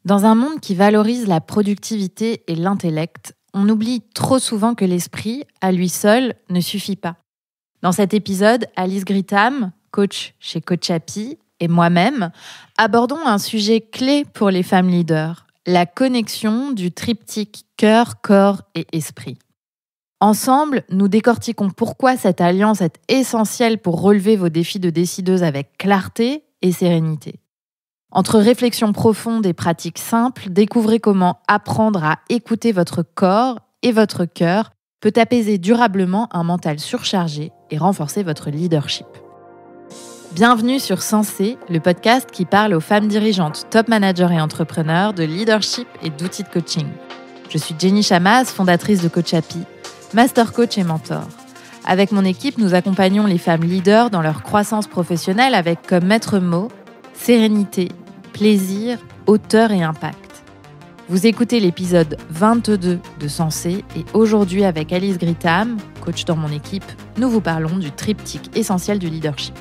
Dans un monde qui valorise la productivité et l'intellect, on oublie trop souvent que l'esprit, à lui seul, ne suffit pas. Dans cet épisode, Alice Gritham, coach chez Coachapi, et moi-même, abordons un sujet clé pour les femmes leaders, la connexion du triptyque cœur, corps et esprit. Ensemble, nous décortiquons pourquoi cette alliance est essentielle pour relever vos défis de décideuse avec clarté et sérénité. Entre réflexions profondes et pratiques simples, découvrez comment apprendre à écouter votre corps et votre cœur peut apaiser durablement un mental surchargé et renforcer votre leadership. Bienvenue sur Sensé, le podcast qui parle aux femmes dirigeantes, top managers et entrepreneurs de leadership et d'outils de coaching. Je suis Jenny Chamas, fondatrice de Coachapi, master coach et mentor. Avec mon équipe, nous accompagnons les femmes leaders dans leur croissance professionnelle avec comme maître mot sérénité, plaisir, hauteur et impact. Vous écoutez l'épisode 22 de Sensé et aujourd'hui avec Alice Gritham, coach dans mon équipe, nous vous parlons du triptyque essentiel du leadership.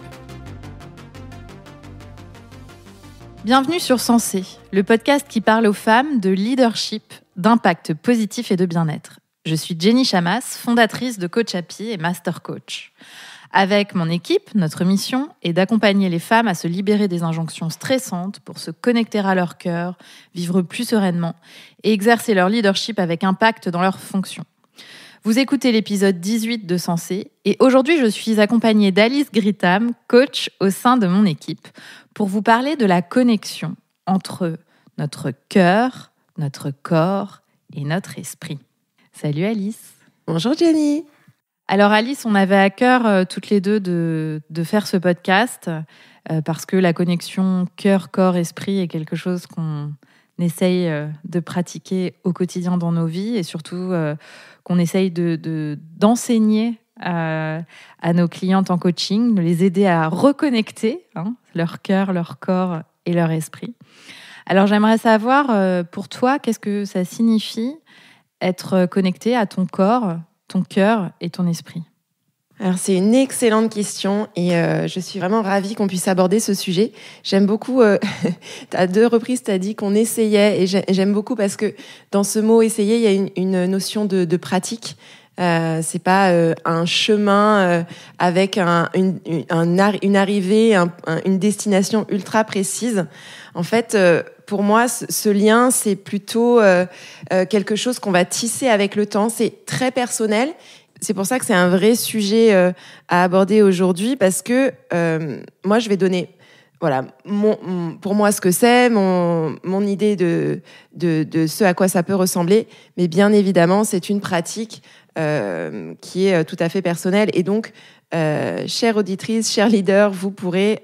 Bienvenue sur Sensé, le podcast qui parle aux femmes de leadership, d'impact positif et de bien-être. Je suis Jenny Chamas, fondatrice de Coachapi et master coach. Avec mon équipe, notre mission est d'accompagner les femmes à se libérer des injonctions stressantes pour se connecter à leur cœur, vivre plus sereinement et exercer leur leadership avec impact dans leurs fonctions. Vous écoutez l'épisode 18 de Sensé et aujourd'hui je suis accompagnée d'Alice Gritham, coach au sein de mon équipe, pour vous parler de la connexion entre notre cœur, notre corps et notre esprit. Salut Alice. Bonjour Jenny. Alors Alice, on avait à cœur toutes les deux de faire ce podcast parce que la connexion cœur, corps, esprit est quelque chose qu'on essaye de pratiquer au quotidien dans nos vies et surtout qu'on essaye d'enseigner à nos clientes en coaching, de les aider à reconnecter leur cœur, leur corps et leur esprit. Alors j'aimerais savoir pour toi, qu'est-ce que ça signifie être connecté à ton corps, ton cœur et ton esprit? Alors c'est une excellente question et je suis vraiment ravie qu'on puisse aborder ce sujet. J'aime beaucoup, à 2 reprises tu as dit qu'on essayait et j'aime beaucoup parce que dans ce mot essayer, il y a une notion de pratique. C'est pas un chemin avec une arrivée, une destination ultra précise. En fait, pour moi, ce lien, c'est plutôt quelque chose qu'on va tisser avec le temps. C'est très personnel. C'est pour ça que c'est un vrai sujet à aborder aujourd'hui parce que moi, je vais donner, voilà, pour moi ce que c'est, mon idée de ce à quoi ça peut ressembler. Mais bien évidemment, c'est une pratique qui est tout à fait personnelle. Et donc, chère auditrice, chère leader, vous pourrez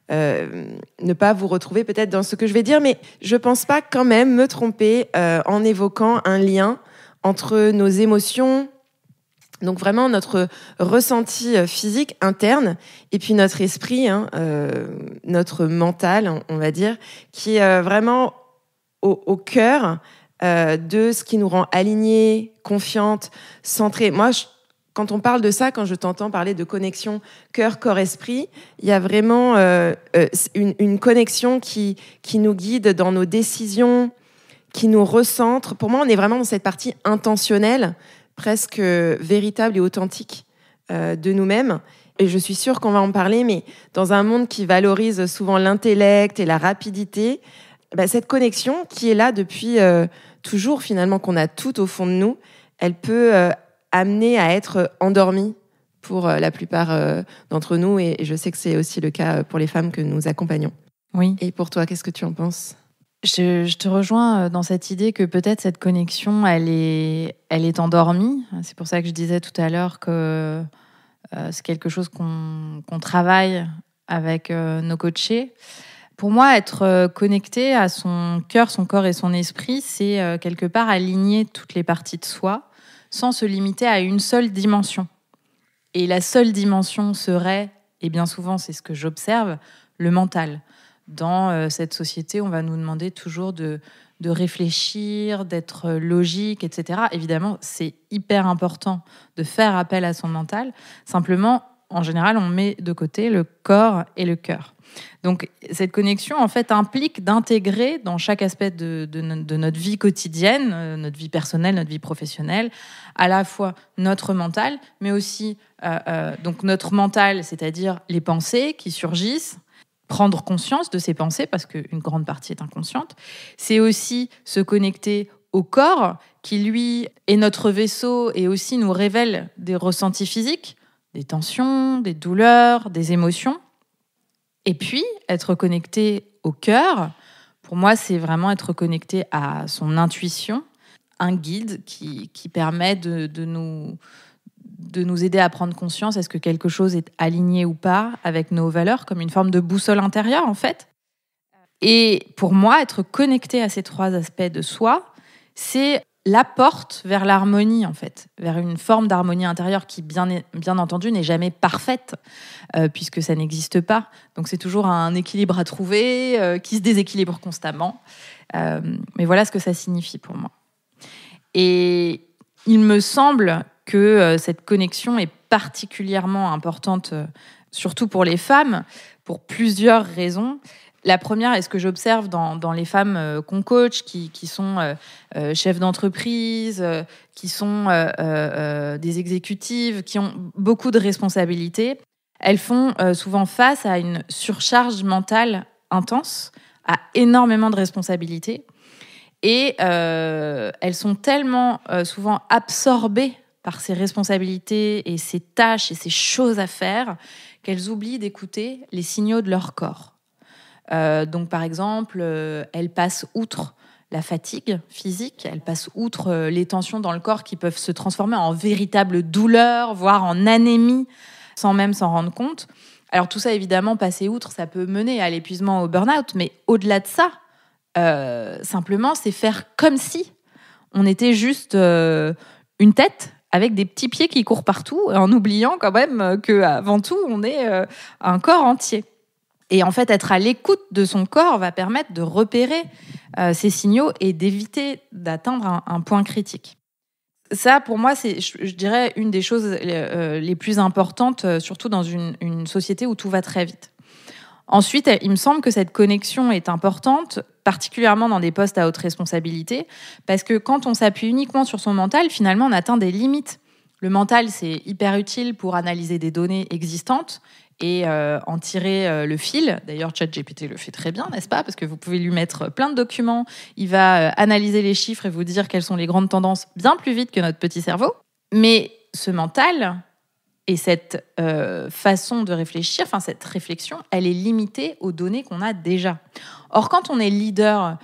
ne pas vous retrouver peut-être dans ce que je vais dire, mais je pense pas quand même me tromper en évoquant un lien entre nos émotions, donc vraiment notre ressenti physique interne, et puis notre esprit, notre mental, on va dire, qui est vraiment au cœur de ce qui nous rend alignés, confiantes, centrés. Moi, quand on parle de ça, quand je t'entends parler de connexion cœur, corps, esprit, il y a vraiment une connexion qui nous guide dans nos décisions, qui nous recentre. Pour moi, on est vraiment dans cette partie intentionnelle, presque véritable et authentique de nous-mêmes. Et je suis sûre qu'on va en parler, mais dans un monde qui valorise souvent l'intellect et la rapidité, cette connexion qui est là depuis toujours, finalement, qu'on a tout au fond de nous, elle peut amener à être endormie pour la plupart d'entre nous. Et je sais que c'est aussi le cas pour les femmes que nous accompagnons. Oui. Et pour toi, qu'est-ce que tu en penses ? Je te rejoins dans cette idée que peut-être cette connexion, elle est endormie. C'est pour ça que je disais tout à l'heure que c'est quelque chose qu'on travaille avec nos coachés. Pour moi, être connecté à son cœur, son corps et son esprit, c'est quelque part aligner toutes les parties de soi sans se limiter à une seule dimension. Et la seule dimension serait, et bien souvent c'est ce que j'observe, le mental. Dans cette société, on va nous demander toujours de réfléchir, d'être logique, etc. Évidemment, c'est hyper important de faire appel à son mental. Simplement, en général, on met de côté le corps et le cœur. Donc, cette connexion, en fait, implique d'intégrer dans chaque aspect de notre vie quotidienne, notre vie personnelle, notre vie professionnelle, à la fois notre mental, mais aussi donc notre mental, c'est-à-dire les pensées qui surgissent, prendre conscience de ces pensées, parce qu'une grande partie est inconsciente. C'est aussi se connecter au corps, qui, lui, est notre vaisseau et aussi nous révèle des ressentis physiques, des tensions, des douleurs, des émotions. Et puis, être connecté au cœur, pour moi, c'est vraiment être connecté à son intuition, un guide qui permet de nous aider à prendre conscience, est-ce que quelque chose est aligné ou pas avec nos valeurs, comme une forme de boussole intérieure, en fait. Et pour moi, être connecté à ces 3 aspects de soi, c'est la porte vers l'harmonie, en fait, vers une forme d'harmonie intérieure qui, bien entendu, n'est jamais parfaite, puisque ça n'existe pas. Donc, c'est toujours un équilibre à trouver, qui se déséquilibre constamment. Mais voilà ce que ça signifie pour moi. Et il me semble que cette connexion est particulièrement importante, surtout pour les femmes, pour plusieurs raisons. La première, est ce que j'observe dans les femmes qu'on coach, qui sont chefs d'entreprise, qui sont des exécutives, qui ont beaucoup de responsabilités, elles font souvent face à une surcharge mentale intense, à énormément de responsabilités. Et elles sont tellement souvent absorbées par ces responsabilités et ces tâches et ces choses à faire qu'elles oublient d'écouter les signaux de leur corps. Donc, par exemple, elles passent outre la fatigue physique, elles passent outre les tensions dans le corps qui peuvent se transformer en véritable douleur, voire en anémie, sans même s'en rendre compte. Alors tout ça, évidemment, passer outre, ça peut mener à l'épuisement, au burn-out, mais au-delà de ça, simplement, c'est faire comme si on était juste une tête avec des petits pieds qui courent partout, en oubliant quand même qu'avant tout, on est un corps entier. Et en fait, être à l'écoute de son corps va permettre de repérer ces signaux et d'éviter d'atteindre un point critique. Ça, pour moi, c'est, je dirais, une des choses les plus importantes, surtout dans une société où tout va très vite. Ensuite, il me semble que cette connexion est importante, particulièrement dans des postes à haute responsabilité, parce que quand on s'appuie uniquement sur son mental, finalement, on atteint des limites. Le mental, c'est hyper utile pour analyser des données existantes et en tirer le fil. D'ailleurs, ChatGPT le fait très bien, n'est-ce pas? Parce que vous pouvez lui mettre plein de documents, il va analyser les chiffres et vous dire quelles sont les grandes tendances bien plus vite que notre petit cerveau. Mais ce mental et cette façon de réfléchir, enfin cette réflexion, elle est limitée aux données qu'on a déjà. Or, quand on est leader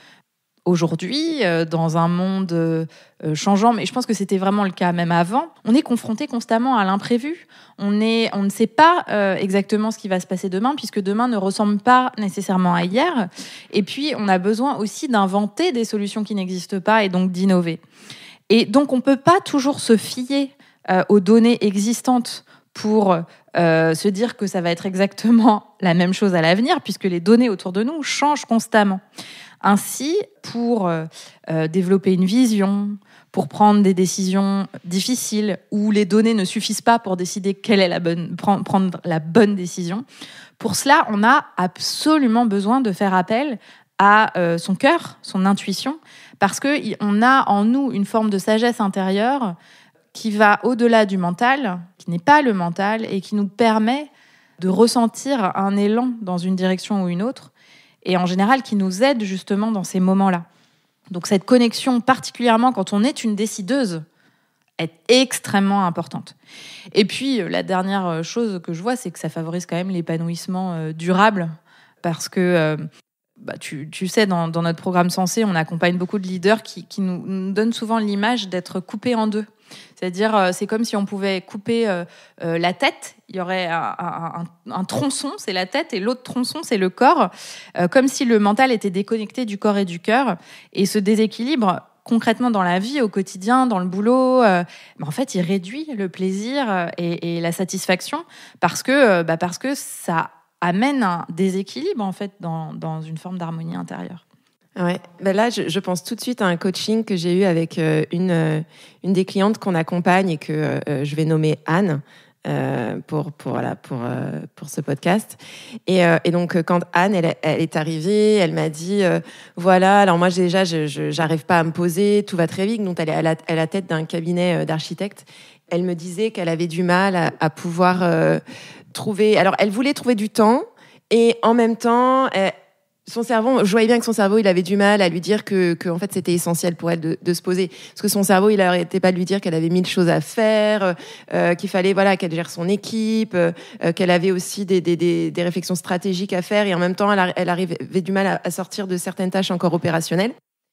aujourd'hui, dans un monde changeant, mais je pense que c'était vraiment le cas même avant, on est confronté constamment à l'imprévu. On ne sait pas exactement ce qui va se passer demain, puisque demain ne ressemble pas nécessairement à hier. Et puis, on a besoin aussi d'inventer des solutions qui n'existent pas et donc d'innover. Et donc, on ne peut pas toujours se fier aux données existantes pour se dire que ça va être exactement la même chose à l'avenir, puisque les données autour de nous changent constamment. Ainsi, pour développer une vision, pour prendre des décisions difficiles où les données ne suffisent pas pour décider quelle est prendre la bonne décision, pour cela, on a absolument besoin de faire appel à son cœur, son intuition, parce qu'on a en nous une forme de sagesse intérieure qui va au-delà du mental, qui n'est pas le mental, et qui nous permet de ressentir un élan dans une direction ou une autre, et en général qui nous aide justement dans ces moments-là. Donc cette connexion, particulièrement quand on est une décideuse, est extrêmement importante. Et puis la dernière chose que je vois, c'est que ça favorise quand même l'épanouissement durable, parce que tu sais, dans notre programme Sensé, on accompagne beaucoup de leaders qui nous donnent souvent l'image d'être coupés en deux. C'est-à-dire, c'est comme si on pouvait couper la tête. Il y aurait un tronçon, c'est la tête, et l'autre tronçon, c'est le corps. Comme si le mental était déconnecté du corps et du cœur. Et ce déséquilibre, concrètement dans la vie, au quotidien, dans le boulot, en fait, il réduit le plaisir et la satisfaction parce que ça amène un déséquilibre, en fait, dans une forme d'harmonie intérieure. Ouais, là, je pense tout de suite à un coaching que j'ai eu avec une des clientes qu'on accompagne et que je vais nommer Anne. pour ce podcast. Et donc, quand Anne, elle est arrivée, elle m'a dit, voilà, alors moi, déjà, j'arrive pas à me poser, tout va très vite. Donc, elle est à la tête d'un cabinet d'architectes. Elle me disait qu'elle avait du mal à pouvoir trouver... Alors, elle voulait trouver du temps, et en même temps... son cerveau, je voyais bien que son cerveau, il avait du mal à lui dire que en fait, c'était essentiel pour elle de se poser. Parce que son cerveau, il n'arrêtait pas de lui dire qu'elle avait 1000 choses à faire, qu'il fallait, qu'elle gère son équipe, qu'elle avait aussi des réflexions stratégiques à faire. Et en même temps, elle avait du mal à sortir de certaines tâches encore opérationnelles.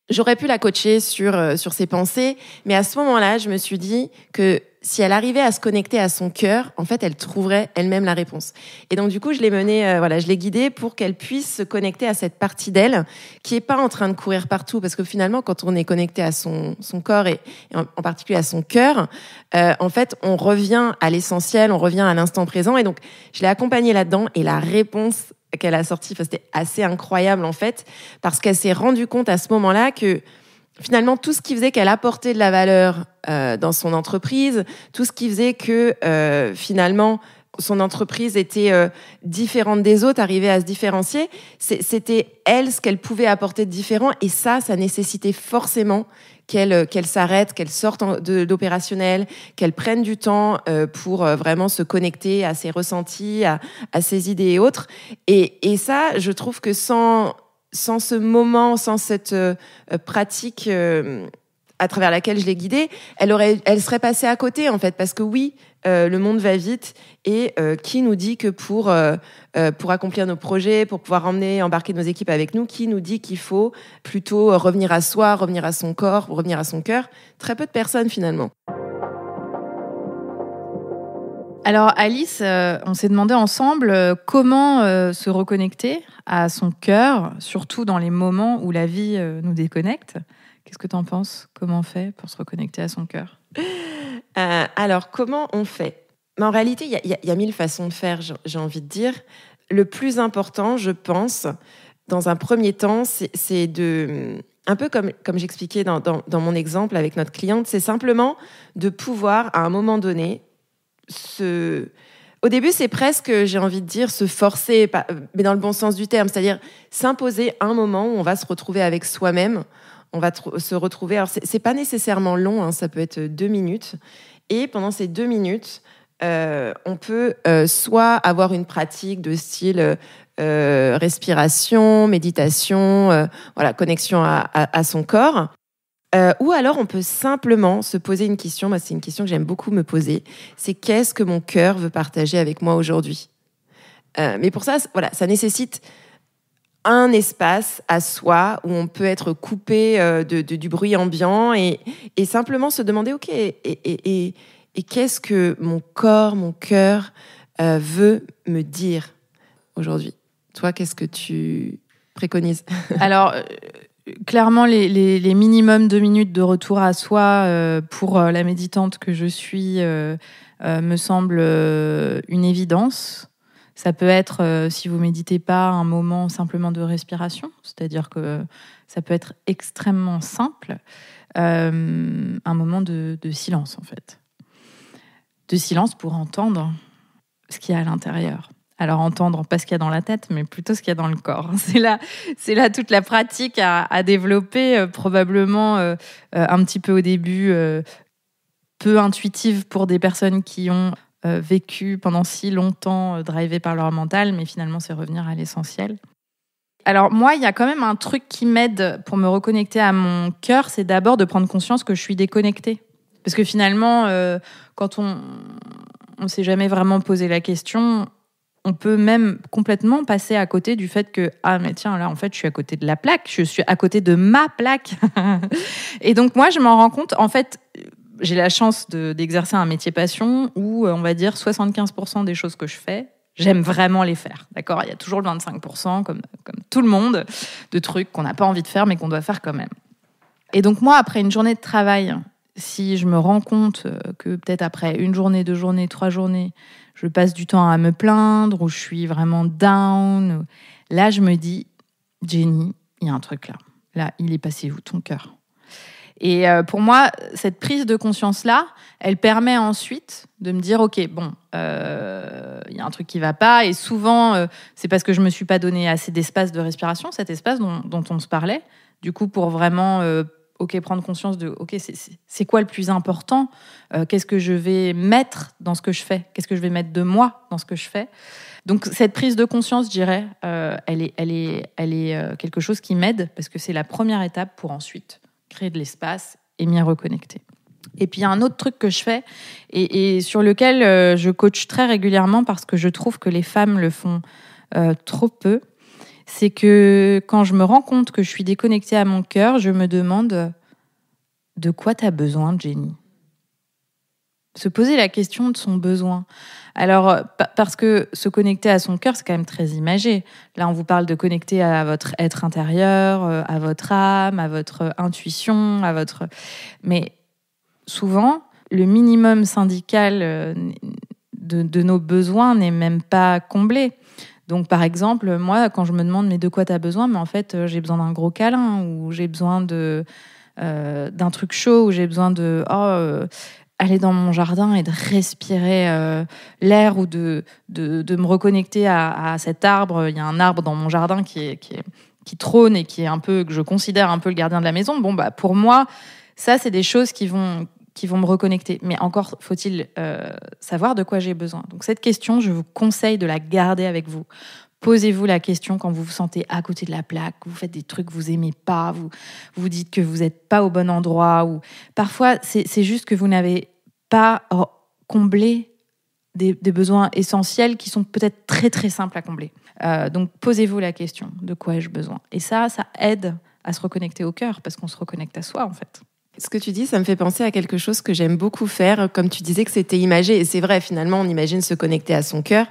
J'aurais pu la coacher sur ses pensées, mais à ce moment-là, je me suis dit que si elle arrivait à se connecter à son cœur, en fait, elle trouverait elle-même la réponse. Et donc, du coup, je l'ai menée, je l'ai guidée pour qu'elle puisse se connecter à cette partie d'elle qui est pas en train de courir partout, parce que finalement, quand on est connecté à son corps et en particulier à son cœur, en fait, on revient à l'essentiel, on revient à l'instant présent. Et donc, je l'ai accompagnée là-dedans, et la réponse qu'elle a sortie, c'était assez incroyable, en fait, parce qu'elle s'est rendue compte à ce moment-là que finalement, tout ce qui faisait qu'elle apportait de la valeur dans son entreprise, tout ce qui faisait que finalement son entreprise était différente des autres, arrivait à se différencier, c'était elle ce qu'elle pouvait apporter de différent, et ça nécessitait forcément qu'elle s'arrête, qu'elle sorte d'opérationnel, qu'elle prenne du temps pour vraiment se connecter à ses ressentis, à ses idées et autres. Et ça, je trouve que sans ce moment, sans cette pratique à travers laquelle je l'ai guidée, elle serait passée à côté, en fait, parce que oui, le monde va vite, et qui nous dit que pour accomplir nos projets, pour pouvoir embarquer nos équipes avec nous, qui nous dit qu'il faut plutôt revenir à soi, revenir à son corps, revenir à son cœur? Très peu de personnes, finalement. Alors Alice, on s'est demandé ensemble comment se reconnecter à son cœur, surtout dans les moments où la vie nous déconnecte. Qu'est-ce que tu en penses? Comment on fait pour se reconnecter à son cœur? Alors, comment on fait? Mais en réalité, il y a 1000 façons de faire, j'ai envie de dire. Le plus important, je pense, dans un premier temps, c'est de... Un peu comme j'expliquais dans mon exemple avec notre cliente, c'est simplement de pouvoir, à un moment donné, Au début, c'est presque, j'ai envie de dire, se forcer, mais dans le bon sens du terme, c'est-à-dire s'imposer un moment où on va se retrouver avec soi-même, on va se retrouver... Alors, c'est pas nécessairement long, hein, ça peut être 2 minutes. Et pendant ces 2 minutes, on peut soit avoir une pratique de style respiration, méditation, connexion à son corps. Ou alors, on peut simplement se poser une question. Moi, c'est une question que j'aime beaucoup me poser. C'est qu'est-ce que mon cœur veut partager avec moi aujourd'hui? Mais pour ça, ça nécessite un espace à soi où on peut être coupé du bruit ambiant et simplement se demander, OK, et qu'est-ce que mon corps, mon cœur veut me dire aujourd'hui? Toi, qu'est-ce que tu préconises? Alors... Clairement, les minimums 2 minutes de retour à soi pour la méditante que je suis me semble une évidence. Ça peut être, si vous méditez pas, un moment simplement de respiration, c'est-à-dire que ça peut être extrêmement simple, un moment de silence en fait. De silence pour entendre ce qu'il y a à l'intérieur. Alors, entendre pas ce qu'il y a dans la tête, mais plutôt ce qu'il y a dans le corps. C'est là toute la pratique à développer, probablement un petit peu au début, peu intuitive pour des personnes qui ont vécu pendant si longtemps drivées par leur mental, mais finalement, c'est revenir à l'essentiel. Alors, moi, il y a quand même un truc qui m'aide pour me reconnecter à mon cœur, c'est d'abord de prendre conscience que je suis déconnectée. Parce que finalement, quand on s'est jamais vraiment posé la question... On peut même complètement passer à côté du fait que, ah, mais tiens, là, en fait, je suis à côté de la plaque, je suis à côté de ma plaque. Et donc, moi, je m'en rends compte, en fait, j'ai la chance d'exercer un métier passion où, on va dire, 75% des choses que je fais, j'aime vraiment les faire. D'accord? Il y a toujours le 25%, comme tout le monde, de trucs qu'on n'a pas envie de faire, mais qu'on doit faire quand même. Et donc, moi, après une journée de travail, si je me rends compte que peut-être après 1 journée, 2 journées, 3 journées, je passe du temps à me plaindre, ou je suis vraiment down, là, je me dis, Jenny, il y a un truc là. Là, il est passé où ton cœur? Et pour moi, cette prise de conscience-là, elle permet ensuite de me dire, OK, bon, y a un truc qui va pas. Et souvent, c'est parce que je me suis pas donné assez d'espace de respiration, cet espace dont on se parlait. Du coup, pour vraiment prendre conscience de c'est quoi le plus important, qu'est-ce que je vais mettre dans ce que je fais, qu'est-ce que je vais mettre de moi dans ce que je fais. Donc cette prise de conscience, je dirais, elle est quelque chose qui m'aide parce que c'est la première étape pour ensuite créer de l'espace et m'y reconnecter. Et puis il y a un autre truc que je fais et sur lequel je coach très régulièrement parce que je trouve que les femmes le font trop peu. C'est que quand je me rends compte que je suis déconnectée à mon cœur, je me demande de quoi tu as besoin, Jenny ? Se poser la question de son besoin. Alors, parce que se connecter à son cœur, c'est quand même très imagé. Là, on vous parle de connecter à votre être intérieur, à votre âme, à votre intuition, Mais souvent, le minimum syndical de nos besoins n'est même pas comblé. Donc, par exemple, moi, quand je me demande mais de quoi tu as besoin, mais en fait, j'ai besoin d'un gros câlin ou j'ai besoin d'un truc chaud ou j'ai besoin de aller dans mon jardin et de respirer l'air ou de me reconnecter à cet arbre. Il y a un arbre dans mon jardin qui trône et qui est que je considère un peu le gardien de la maison. Bon, bah, pour moi, ça, c'est des choses qui vont me reconnecter. Mais encore faut-il savoir de quoi j'ai besoin. Donc cette question, je vous conseille de la garder avec vous. Posez-vous la question quand vous vous sentez à côté de la plaque, vous faites des trucs que vous aimez pas, vous vous dites que vous n'êtes pas au bon endroit. Ou parfois, c'est juste que vous n'avez pas comblé des besoins essentiels qui sont peut-être très très simples à combler. Donc posez-vous la question, de quoi ai-je besoin ? Et ça aide à se reconnecter au cœur, parce qu'on se reconnecte à soi en fait. Ce que tu dis, ça me fait penser à quelque chose que j'aime beaucoup faire. Comme tu disais que c'était imagé, et c'est vrai, finalement, on imagine se connecter à son cœur.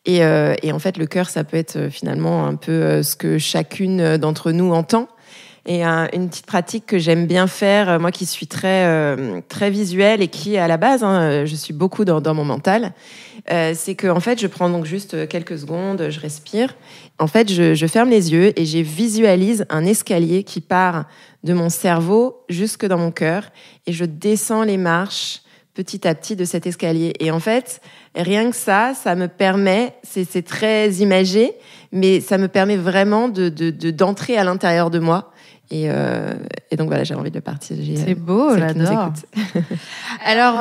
Et en fait, le cœur, ça peut être finalement un peu ce que chacune d'entre nous entend. Et une petite pratique que j'aime bien faire, moi qui suis très visuelle et qui, à la base, je suis beaucoup dans mon mental, c'est que en fait, je prends donc juste quelques secondes, je respire. En fait, je ferme les yeux et je visualise un escalier qui part de mon cerveau jusque dans mon cœur et je descends les marches petit à petit de cet escalier. Et en fait, rien que ça me permet, c'est très imagé, mais ça me permet vraiment d'entrer à l'intérieur de moi. Et donc voilà, j'ai envie de partager. C'est beau, j'adore. Alors,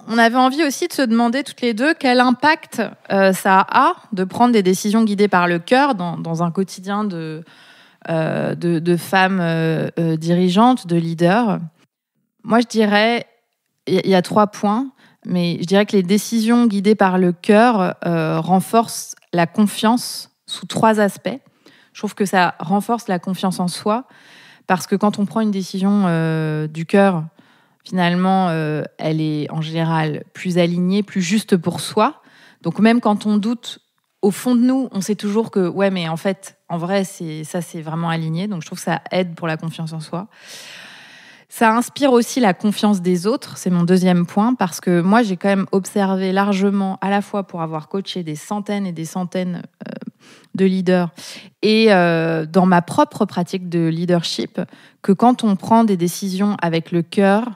on avait envie aussi de se demander toutes les deux quel impact ça a de prendre des décisions guidées par le cœur dans un quotidien de femmes dirigeantes, de leaders. Moi, je dirais, il y a 3 points, mais je dirais que les décisions guidées par le cœur renforcent la confiance sous 3 aspects. Je trouve que ça renforce la confiance en soi, parce que quand on prend une décision du cœur, finalement, elle est en général plus alignée, plus juste pour soi. Donc même quand on doute, au fond de nous, on sait toujours que, ouais, mais en fait, en vrai, c'est vraiment aligné. Donc je trouve que ça aide pour la confiance en soi. Ça inspire aussi la confiance des autres, c'est mon 2e point, parce que moi, j'ai quand même observé largement, à la fois pour avoir coaché des centaines et des centaines de leaders, et dans ma propre pratique de leadership, que quand on prend des décisions avec le cœur,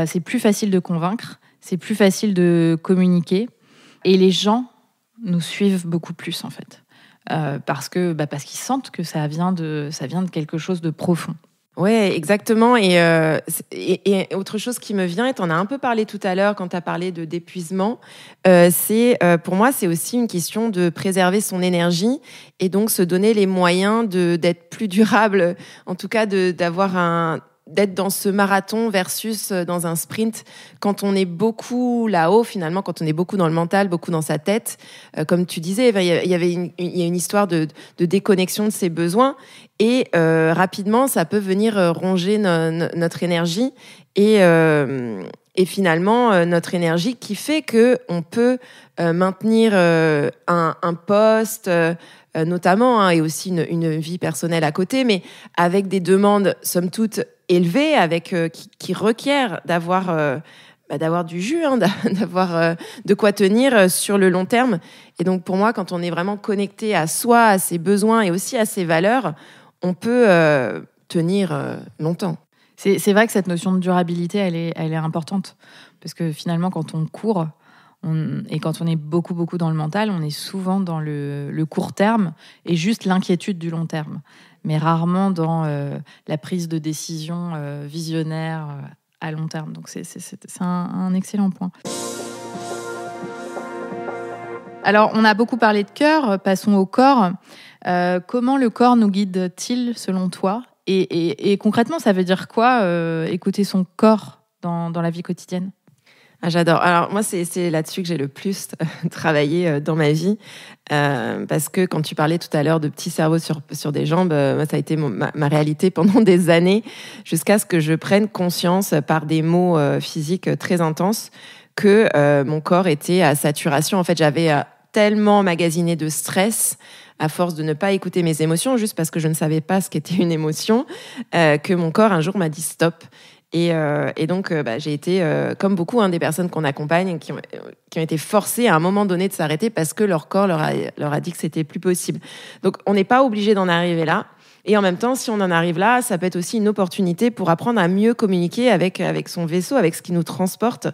c'est plus facile de convaincre, c'est plus facile de communiquer, et les gens nous suivent beaucoup plus, en fait. Parce qu'ils sentent que ça vient de quelque chose de profond. Ouais, exactement. Et autre chose qui me vient, et t'en as un peu parlé tout à l'heure quand t'as parlé d'épuisement, pour moi, c'est aussi une question de préserver son énergie et donc se donner les moyens d'être plus durable, en tout cas d'être dans ce marathon versus dans un sprint. Quand on est beaucoup là-haut, finalement, quand on est beaucoup dans le mental, beaucoup dans sa tête, comme tu disais, il y a une histoire de déconnexion de ses besoins et rapidement, ça peut venir ronger notre énergie et finalement, notre énergie qui fait que on peut maintenir un poste, notamment, et aussi une vie personnelle à côté, mais avec des demandes, somme toute, élevées, qui requièrent d'avoir du jus, d'avoir de quoi tenir sur le long terme. Et donc, pour moi, quand on est vraiment connecté à soi, à ses besoins et aussi à ses valeurs, on peut tenir longtemps. C'est vrai que cette notion de durabilité, elle est importante. Parce que finalement, quand on court, et quand on est beaucoup dans le mental, on est souvent dans le court terme et juste l'inquiétude du long terme. Mais rarement dans la prise de décision visionnaire à long terme. Donc c'est un excellent point. Alors, on a beaucoup parlé de cœur, passons au corps. Comment le corps nous guide-t-il, selon toi ? Et concrètement, ça veut dire quoi, écouter son corps dans la vie quotidienne ? J'adore. Alors moi, c'est là-dessus que j'ai le plus travaillé dans ma vie, parce que quand tu parlais tout à l'heure de petit cerveau sur des jambes, moi, ça a été ma réalité pendant des années, jusqu'à ce que je prenne conscience par des mots physiques très intenses que mon corps était à saturation. En fait, j'avais tellement magasiné de stress à force de ne pas écouter mes émotions, juste parce que je ne savais pas ce qu'était une émotion, que mon corps un jour m'a dit stop. Et donc, j'ai été, comme beaucoup des personnes qu'on accompagne, qui ont été forcées à un moment donné de s'arrêter parce que leur corps leur a dit que c'était plus possible. Donc, on n'est pas obligé d'en arriver là. Et en même temps, si on en arrive là, ça peut être aussi une opportunité pour apprendre à mieux communiquer avec son vaisseau, avec ce qui nous transporte.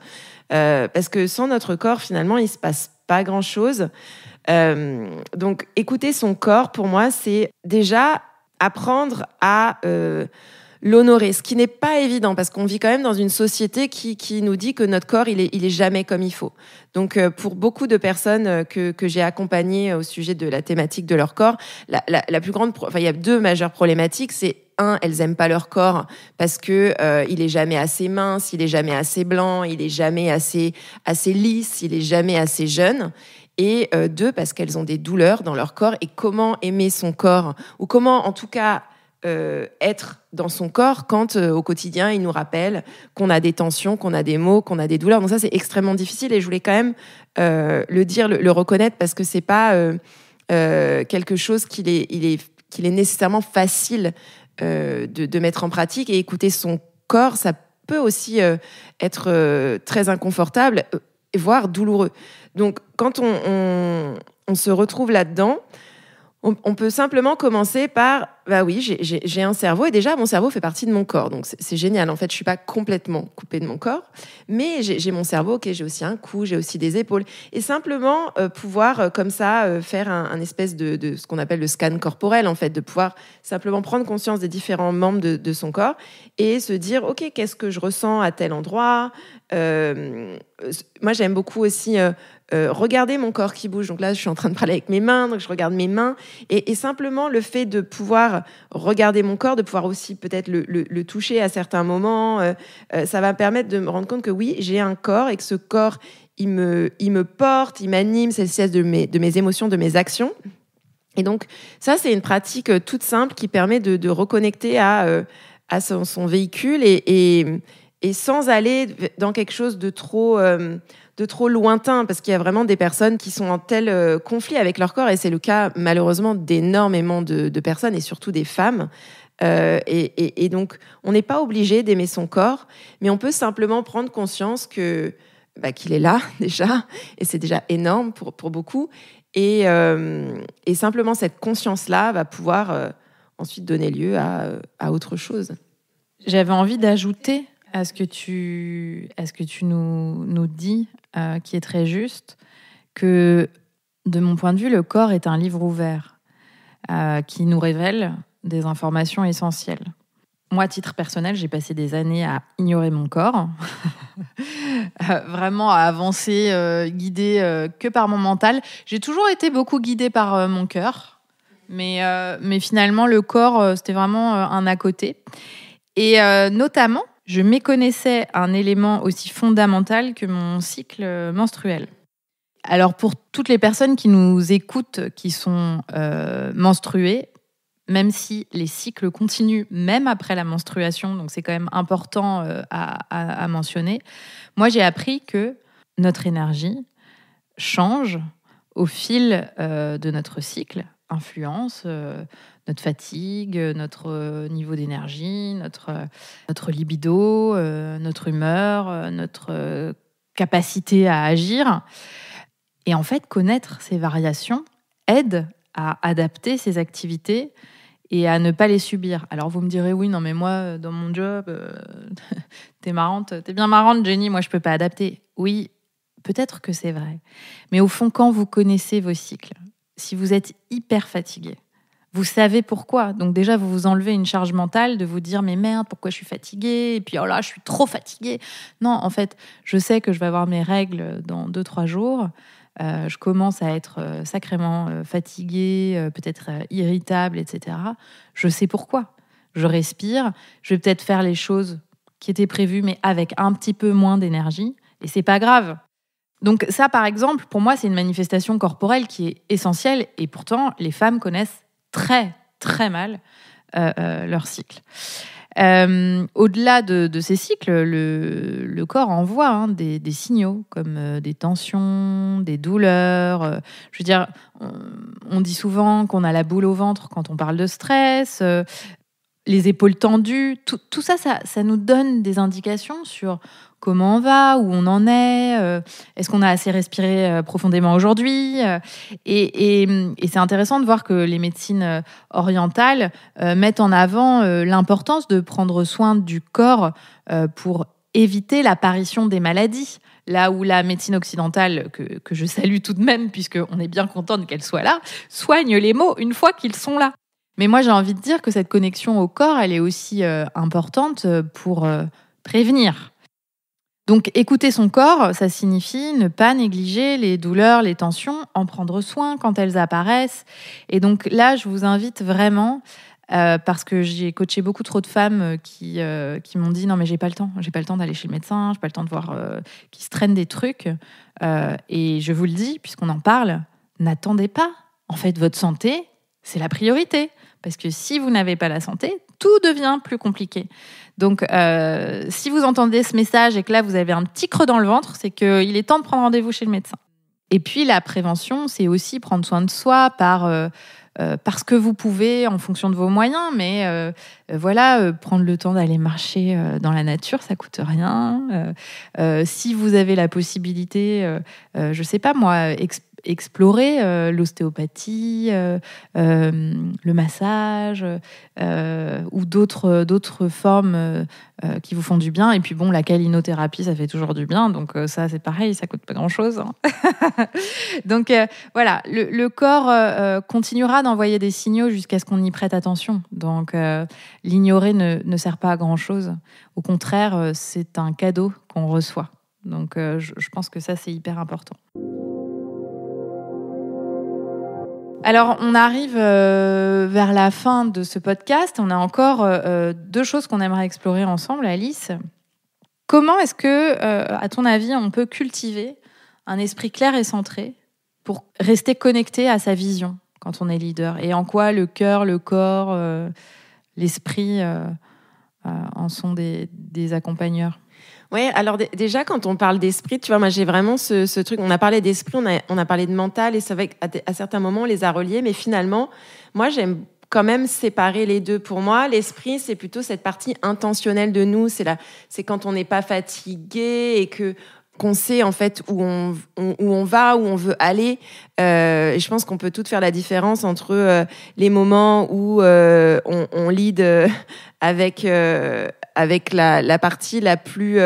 Parce que sans notre corps, finalement, il ne se passe pas grand-chose. Donc, écouter son corps, pour moi, c'est déjà apprendre à l'honorer, ce qui n'est pas évident parce qu'on vit quand même dans une société qui nous dit que notre corps, il est jamais comme il faut. Donc, pour beaucoup de personnes que j'ai accompagnées au sujet de la thématique de leur corps, la plus grande, il y a deux majeures problématiques. C'est elles aiment pas leur corps parce que il est jamais assez mince, il est jamais assez blanc, il est jamais assez lisse, il est jamais assez jeune. Et deux, parce qu'elles ont des douleurs dans leur corps. Et comment aimer son corps, ou comment, en tout cas, être dans son corps quand au quotidien il nous rappelle qu'on a des tensions, qu'on a des maux, qu'on a des douleurs. Donc ça, c'est extrêmement difficile et je voulais quand même le dire, le reconnaître, parce que c'est pas quelque chose qu'il est nécessairement facile de mettre en pratique. Et écouter son corps, ça peut aussi être très inconfortable, voire douloureux. Donc quand on se retrouve là-dedans, on peut simplement commencer par, oui, j'ai un cerveau, et déjà, mon cerveau fait partie de mon corps. Donc, c'est génial. En fait, je suis pas complètement coupée de mon corps, mais j'ai mon cerveau, ok, j'ai aussi un cou, j'ai aussi des épaules. Et simplement, pouvoir, comme ça, faire un espèce de ce qu'on appelle le scan corporel, en fait, de pouvoir simplement prendre conscience des différents membres de son corps et se dire, ok, qu'est-ce que je ressens à tel endroit ? Moi, j'aime beaucoup aussi regarder mon corps qui bouge. Donc là, je suis en train de parler avec mes mains, donc je regarde mes mains. Et simplement, le fait de pouvoir regarder mon corps, de pouvoir aussi peut-être le toucher à certains moments, ça va me permettre de me rendre compte que oui, j'ai un corps et que ce corps, il me porte, il m'anime, c'est le siège de mes émotions, de mes actions. Et donc, ça, c'est une pratique toute simple qui permet de reconnecter à son véhicule et sans aller dans quelque chose de trop lointain, parce qu'il y a vraiment des personnes qui sont en tel conflit avec leur corps, et c'est le cas malheureusement d'énormément de personnes, et surtout des femmes. Et donc, on n'est pas obligé d'aimer son corps, mais on peut simplement prendre conscience qu'il est là déjà, et c'est déjà énorme pour beaucoup. Et simplement, cette conscience-là va pouvoir ensuite donner lieu à autre chose. J'avais envie d'ajouter à ce que tu nous dis, qui est très juste, que de mon point de vue, le corps est un livre ouvert qui nous révèle des informations essentielles. Moi, à titre personnel, j'ai passé des années à ignorer mon corps, vraiment à avancer, guidée que par mon mental. J'ai toujours été beaucoup guidée par mon cœur, mais finalement, le corps, c'était vraiment un à côté. Et notamment, je méconnaissais un élément aussi fondamental que mon cycle menstruel. Alors, pour toutes les personnes qui nous écoutent, qui sont menstruées, même si les cycles continuent même après la menstruation, donc c'est quand même important à mentionner, moi, j'ai appris que notre énergie change au fil de notre cycle, influence notre fatigue, notre niveau d'énergie, notre libido, notre humeur, notre capacité à agir. Et en fait, connaître ces variations aide à adapter ses activités et à ne pas les subir. Alors vous me direz, oui, non mais moi, dans mon job, t'es bien marrante, Jenny, moi je peux pas adapter. Oui, peut-être que c'est vrai. Mais au fond, quand vous connaissez vos cycles, si vous êtes hyper fatigué, vous savez pourquoi. Donc déjà, vous vous enlevez une charge mentale de vous dire « mais merde, pourquoi je suis fatiguée ?» Et puis « oh là, je suis trop fatiguée !» Non, en fait, je sais que je vais avoir mes règles dans 2-3 jours. Je commence à être sacrément fatiguée, peut-être irritable, etc. Je sais pourquoi. Je respire. Je vais peut-être faire les choses qui étaient prévues, mais avec un petit peu moins d'énergie. Et c'est pas grave. Donc ça, par exemple, pour moi, c'est une manifestation corporelle qui est essentielle. Et pourtant, les femmes connaissent très, très mal leur cycle. Au-delà de ces cycles, le corps envoie des signaux comme des tensions, des douleurs. Je veux dire, on dit souvent qu'on a la boule au ventre quand on parle de stress, les épaules tendues. Tout ça, ça nous donne des indications sur comment on va, où on en est, est-ce qu'on a assez respiré profondément aujourd'hui. Et c'est intéressant de voir que les médecines orientales mettent en avant l'importance de prendre soin du corps pour éviter l'apparition des maladies. Là où la médecine occidentale, que je salue tout de même, puisqu'on est bien contente qu'elle soit là, soigne les maux une fois qu'ils sont là. Mais moi, j'ai envie de dire que cette connexion au corps, elle est aussi importante pour prévenir. Donc, écouter son corps, ça signifie ne pas négliger les douleurs, les tensions, en prendre soin quand elles apparaissent. Et donc là, je vous invite vraiment, parce que j'ai coaché beaucoup trop de femmes qui m'ont dit « non, mais j'ai pas le temps d'aller chez le médecin, j'ai pas le temps de voir qui se traînent des trucs. » Et je vous le dis, puisqu'on en parle, n'attendez pas. En fait, votre santé, c'est la priorité. Parce que si vous n'avez pas la santé, tout devient plus compliqué. Donc, si vous entendez ce message et que là, vous avez un petit creux dans le ventre, c'est qu'il est temps de prendre rendez-vous chez le médecin. Et puis, la prévention, c'est aussi prendre soin de soi par ce que vous pouvez en fonction de vos moyens. Mais prendre le temps d'aller marcher dans la nature, ça coûte rien. Si vous avez la possibilité, je sais pas moi, explorer l'ostéopathie, le massage ou d'autres formes qui vous font du bien. Et puis bon, la calinothérapie, ça fait toujours du bien. Donc ça, c'est pareil, ça coûte pas grand-chose. Hein. Donc voilà, le corps continuera d'envoyer des signaux jusqu'à ce qu'on y prête attention. Donc l'ignorer ne sert pas à grand-chose. Au contraire, c'est un cadeau qu'on reçoit. Donc je pense que ça, c'est hyper important. Alors, on arrive vers la fin de ce podcast. On a encore 2 choses qu'on aimerait explorer ensemble, Alice. Comment est-ce que, à ton avis, on peut cultiver un esprit clair et centré pour rester connecté à sa vision quand on est leader? Et en quoi le cœur, le corps, l'esprit en sont des accompagneurs? Oui, alors déjà, quand on parle d'esprit, tu vois, moi, j'ai vraiment ce truc. On a parlé d'esprit, on a parlé de mental, et c'est vrai qu'à certains moments, on les a reliés. Mais finalement, moi, j'aime quand même séparer les deux. Pour moi, l'esprit, c'est plutôt cette partie intentionnelle de nous. C'est quand on n'est pas fatigué et qu'on sait en fait où on va, où on veut aller. Et je pense qu'on peut toutes faire la différence entre les moments où on lead avec la partie la plus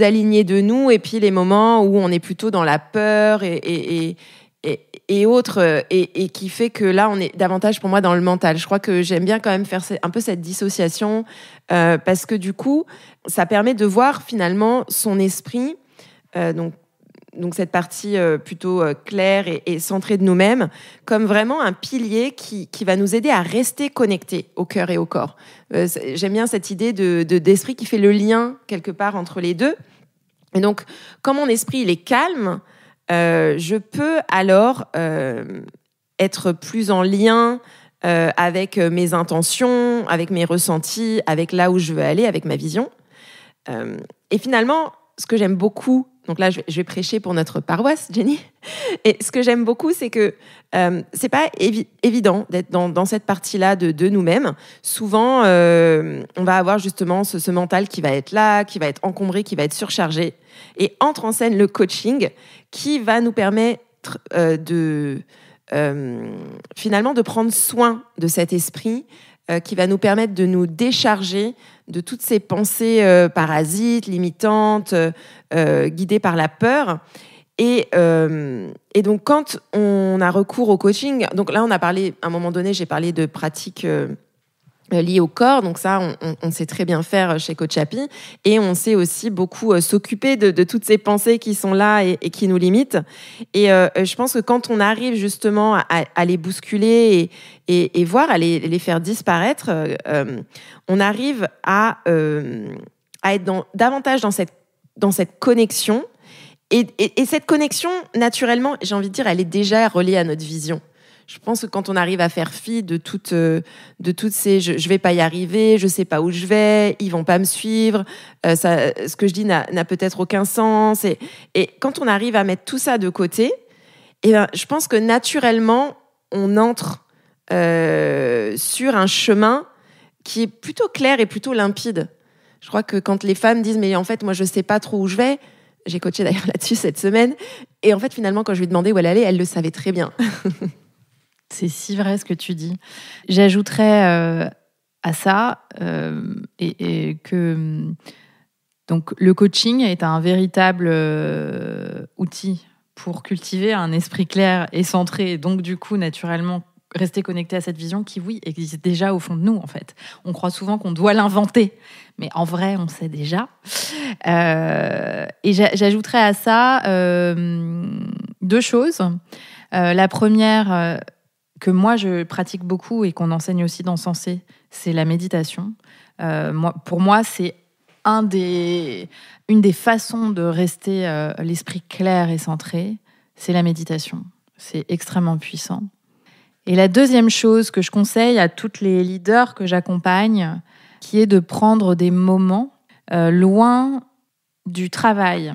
alignée de nous, et puis les moments où on est plutôt dans la peur et autres, et qui fait que là, on est davantage pour moi dans le mental. Je crois que j'aime bien quand même faire un peu cette dissociation parce que du coup, ça permet de voir finalement son esprit, donc cette partie plutôt claire et centrée de nous-mêmes, comme vraiment un pilier qui va nous aider à rester connectés au cœur et au corps. J'aime bien cette idée d'esprit qui fait le lien quelque part entre les deux. Et donc, quand mon esprit il est calme, je peux alors être plus en lien avec mes intentions, avec mes ressentis, avec là où je veux aller, avec ma vision. Et finalement, ce que j'aime beaucoup, donc là je vais prêcher pour notre paroisse, Jenny, et ce que j'aime beaucoup, c'est que c'est pas évident d'être dans cette partie-là de nous-mêmes. Souvent, on va avoir justement ce mental qui va être là, qui va être encombré, qui va être surchargé, et entre en scène le coaching qui va nous permettre finalement de prendre soin de cet esprit qui va nous permettre de nous décharger de toutes ces pensées parasites, limitantes, guidées par la peur. Et donc, quand on a recours au coaching, donc là, on a parlé, à un moment donné, j'ai parlé de pratiques liées au corps. Donc ça, on sait très bien faire chez Coach Happy. Et on sait aussi beaucoup s'occuper de toutes ces pensées qui sont là et qui nous limitent. Et je pense que quand on arrive justement à les bousculer et voir, à les faire disparaître, on arrive à être davantage dans cette connexion. Et cette connexion, naturellement, j'ai envie de dire, elle est déjà reliée à notre vision. Je pense que quand on arrive à faire fi de toutes ces je vais pas y arriver, je sais pas où je vais, ils vont pas me suivre, ce que je dis n'a peut-être aucun sens. Et quand on arrive à mettre tout ça de côté, eh ben, je pense que naturellement, on entre sur un chemin qui est plutôt clair et plutôt limpide. Je crois que quand les femmes disent « mais en fait, moi, je sais pas trop où je vais », j'ai coaché d'ailleurs là-dessus cette semaine, et en fait, finalement, quand je lui ai demandé où elle allait, elle le savait très bien. C'est si vrai ce que tu dis. J'ajouterais à ça et que donc, le coaching est un véritable outil pour cultiver un esprit clair et centré, et donc du coup, naturellement, rester connecté à cette vision qui, oui, existe déjà au fond de nous, en fait. On croit souvent qu'on doit l'inventer, mais en vrai, on sait déjà. Et j'ajouterais à ça 2 choses. La première, que moi, je pratique beaucoup et qu'on enseigne aussi dans Sensé, c'est la méditation. Pour moi, c'est une des façons de rester l'esprit clair et centré, c'est la méditation. C'est extrêmement puissant. Et la deuxième chose que je conseille à toutes les leaders que j'accompagne, qui est de prendre des moments loin du travail,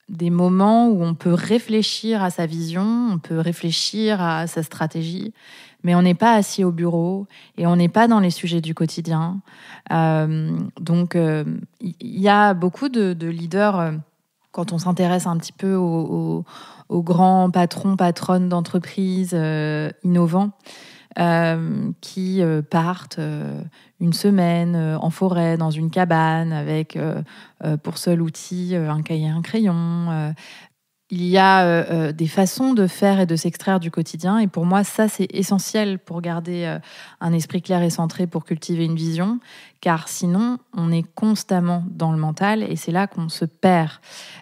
des moments où on peut réfléchir à sa vision, on peut réfléchir à sa stratégie, mais on n'est pas assis au bureau et on n'est pas dans les sujets du quotidien. Donc, il y a beaucoup de leaders, quand on s'intéresse un petit peu aux grands patrons, patronnes d'entreprises innovants, qui partent une semaine en forêt, dans une cabane, avec pour seul outil un cahier et un crayon. Il y a des façons de faire et de s'extraire du quotidien. Et pour moi, ça, c'est essentiel pour garder un esprit clair et centré, pour cultiver une vision. Car sinon, on est constamment dans le mental et c'est là qu'on se perd.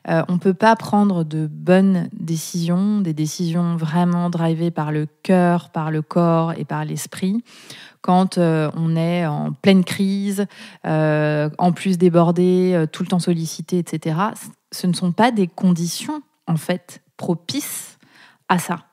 On ne peut pas prendre de bonnes décisions, des décisions vraiment drivées par le cœur, par le corps et par l'esprit, quand on est en pleine crise, en plus débordé, tout le temps sollicité, etc. Ce ne sont pas des conditions en fait, propice à ça.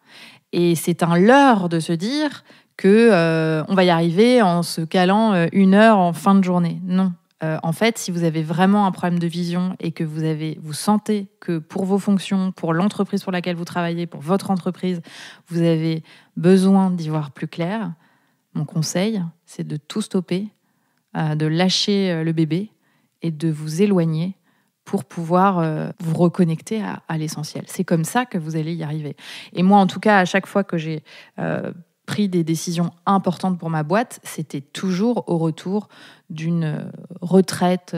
Et c'est un leurre de se dire que on va y arriver en se calant 1 heure en fin de journée. Non. En fait, si vous avez vraiment un problème de vision et que vous sentez que pour vos fonctions, pour l'entreprise pour laquelle vous travaillez, pour votre entreprise, vous avez besoin d'y voir plus clair, mon conseil, c'est de tout stopper, de lâcher le bébé et de vous éloigner pour pouvoir vous reconnecter à l'essentiel. C'est comme ça que vous allez y arriver. Et moi, en tout cas, à chaque fois que j'ai pris des décisions importantes pour ma boîte, c'était toujours au retour d'une retraite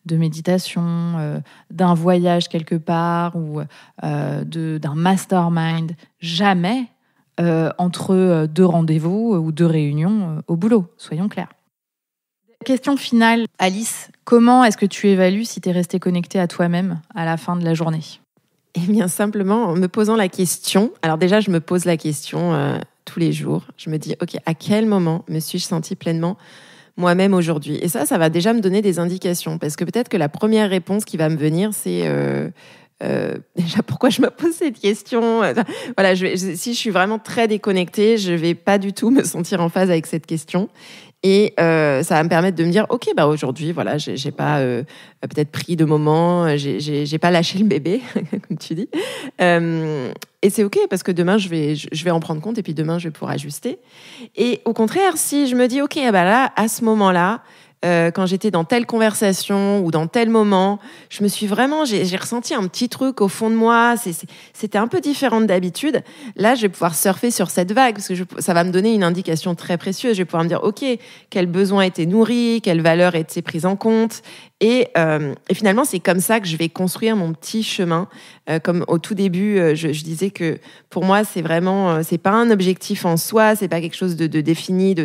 de méditation, d'un voyage quelque part ou d'un mastermind. Jamais entre 2 rendez-vous ou 2 réunions au boulot, soyons clairs. Question finale, Alice, comment est-ce que tu évalues si tu es restée connectée à toi-même à la fin de la journée ? Eh bien, simplement en me posant la question. Alors déjà, je me pose la question tous les jours. Je me dis, OK, à quel moment me suis-je sentie pleinement moi-même aujourd'hui ? Et ça va déjà me donner des indications. Parce que peut-être que la première réponse qui va me venir, c'est... déjà, pourquoi je me pose cette question ? Voilà, si je suis vraiment très déconnectée, je vais pas du tout me sentir en phase avec cette question. Et ça va me permettre de me dire, OK, bah aujourd'hui, voilà, j'ai pas peut-être pris de moment, j'ai pas lâché le bébé, comme tu dis. Et c'est OK parce que demain, je vais en prendre compte et puis demain, je vais pouvoir ajuster. Et au contraire, si je me dis, OK, bah là, à ce moment-là, quand j'étais dans telle conversation ou dans tel moment, j'ai ressenti un petit truc au fond de moi. C'était un peu différent d'habitude. Là, je vais pouvoir surfer sur cette vague parce que ça va me donner une indication très précieuse. Je vais pouvoir me dire, OK, quel besoin était nourri, quelle valeur était prise en compte. Et finalement, c'est comme ça que je vais construire mon petit chemin. Comme au tout début, je disais que pour moi, c'est vraiment, c'est pas un objectif en soi, c'est pas quelque chose de défini,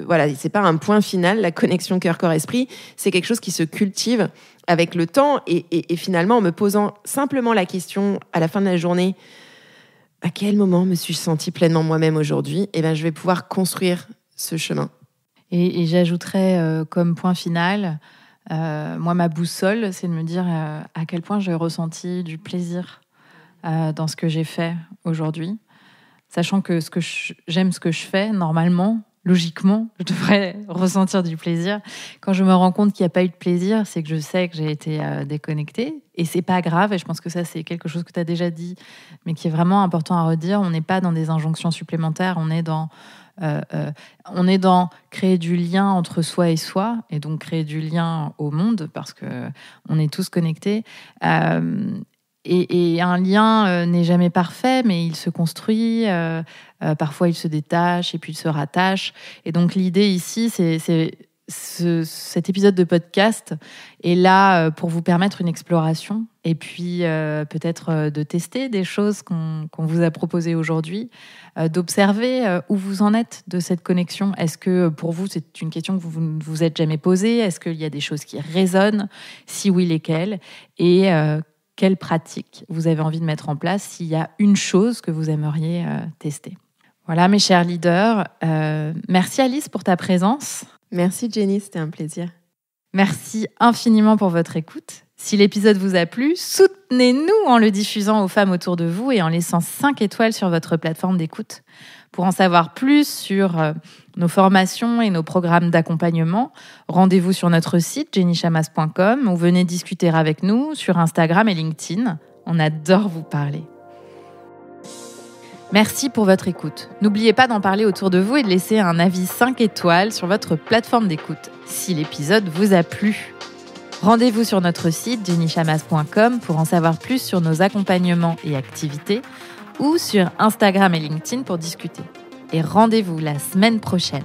voilà, c'est pas un point final, la connexion cœur-corps-esprit, c'est quelque chose qui se cultive avec le temps et finalement, en me posant simplement la question à la fin de la journée, à quel moment me suis-je sentie pleinement moi-même aujourd'hui ? Eh ben, je vais pouvoir construire ce chemin. Et j'ajouterais comme point final, moi, ma boussole, c'est de me dire à quel point j'ai ressenti du plaisir dans ce que j'ai fait aujourd'hui. Sachant que j'aime ce que je fais, normalement, logiquement, je devrais ressentir du plaisir. Quand je me rends compte qu'il n'y a pas eu de plaisir, c'est que je sais que j'ai été déconnectée. Et c'est pas grave, et je pense que ça, c'est quelque chose que tu as déjà dit, mais qui est vraiment important à redire. On n'est pas dans des injonctions supplémentaires, on est dans créer du lien entre soi et soi, et donc créer du lien au monde, parce qu'on est tous connectés. Et un lien n'est jamais parfait, mais il se construit. Parfois, il se détache et puis il se rattache. Et donc, l'idée ici, cet épisode de podcast est là pour vous permettre une exploration et puis peut-être de tester des choses qu'on vous a proposées aujourd'hui, d'observer où vous en êtes de cette connexion. Est-ce que pour vous, c'est une question que vous ne vous êtes jamais posée ? Est-ce qu'il y a des choses qui résonnent ? Si oui, lesquelles ? Et quelles pratiques vous avez envie de mettre en place s'il y a une chose que vous aimeriez tester. Voilà, mes chers leaders. Merci Alice pour ta présence. Merci Jenny, c'était un plaisir. Merci infiniment pour votre écoute. Si l'épisode vous a plu, soutenez-nous en le diffusant aux femmes autour de vous et en laissant 5 étoiles sur votre plateforme d'écoute. Pour en savoir plus sur nos formations et nos programmes d'accompagnement, rendez-vous sur notre site jennychamas.com ou venez discuter avec nous sur Instagram et LinkedIn. On adore vous parler. Merci pour votre écoute. N'oubliez pas d'en parler autour de vous et de laisser un avis 5 étoiles sur votre plateforme d'écoute si l'épisode vous a plu. Rendez-vous sur notre site jennychamas.com pour en savoir plus sur nos accompagnements et activités ou sur Instagram et LinkedIn pour discuter. Et rendez-vous la semaine prochaine.